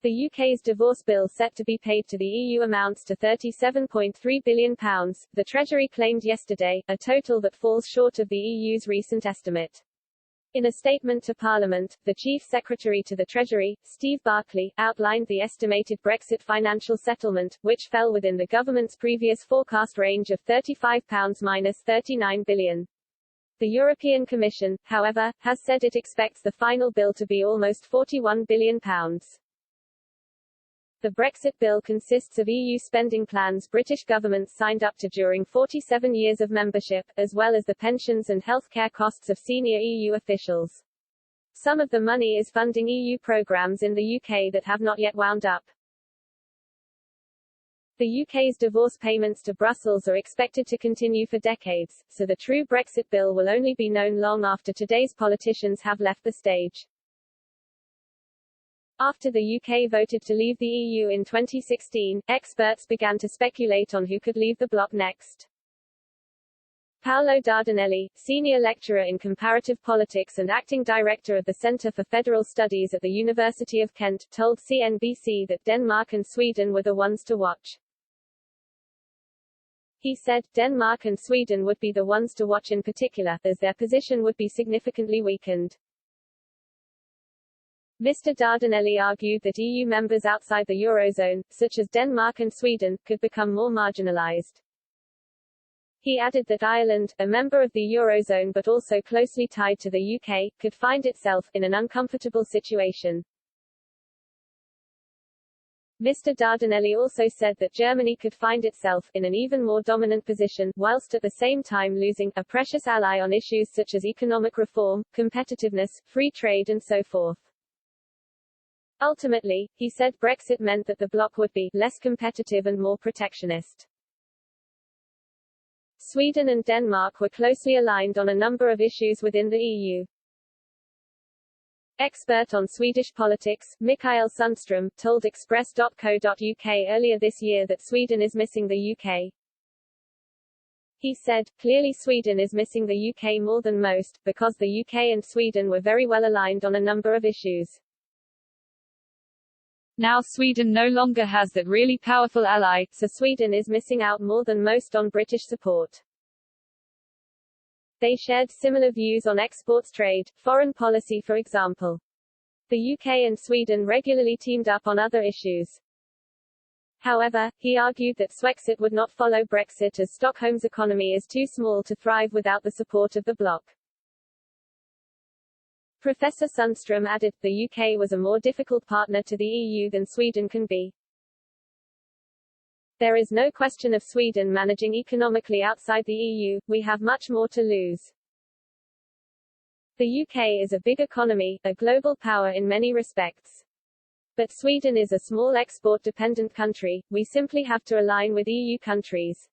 The UK's divorce bill set to be paid to the EU amounts to £37.3 billion, the Treasury claimed yesterday, a total that falls short of the EU's recent estimate. In a statement to Parliament, the Chief Secretary to the Treasury, Steve Barclay, outlined the estimated Brexit financial settlement, which fell within the government's previous forecast range of £35–39 billion. The European Commission, however, has said it expects the final bill to be almost £41 billion. The Brexit bill consists of EU spending plans British governments signed up to during 47 years of membership, as well as the pensions and healthcare costs of senior EU officials. Some of the money is funding EU programmes in the UK that have not yet wound up. The UK's divorce payments to Brussels are expected to continue for decades, so the true Brexit bill will only be known long after today's politicians have left the stage. After the UK voted to leave the EU in 2016, experts began to speculate on who could leave the bloc next. Paolo Dardanelli, senior lecturer in comparative politics and acting director of the Centre for Federal Studies at the University of Kent, told CNBC that Denmark and Sweden were the ones to watch. He said, Denmark and Sweden would be the ones to watch in particular, as their position would be significantly weakened. Mr. Dardanelli argued that EU members outside the Eurozone, such as Denmark and Sweden, could become more marginalized. He added that Ireland, a member of the Eurozone but also closely tied to the UK, could find itself in an uncomfortable situation. Mr. Dardanelli also said that Germany could find itself in an even more dominant position, whilst at the same time losing a precious ally on issues such as economic reform, competitiveness, free trade and so forth. Ultimately, he said Brexit meant that the bloc would be less competitive and more protectionist. Sweden and Denmark were closely aligned on a number of issues within the EU. Expert on Swedish politics, Mikael Sundström, told Express.co.uk earlier this year that Sweden is missing the UK. He said, clearly Sweden is missing the UK more than most, because the UK and Sweden were very well aligned on a number of issues. Now Sweden no longer has that really powerful ally, so Sweden is missing out more than most on British support. They shared similar views on exports trade, foreign policy for example. The UK and Sweden regularly teamed up on other issues. However, he argued that Swexit would not follow Brexit as Stockholm's economy is too small to thrive without the support of the bloc. Professor Sundström added, the UK was a more difficult partner to the EU than Sweden can be. There is no question of Sweden managing economically outside the EU, we have much more to lose. The UK is a big economy, a global power in many respects. But Sweden is a small export-dependent country, we simply have to align with EU countries.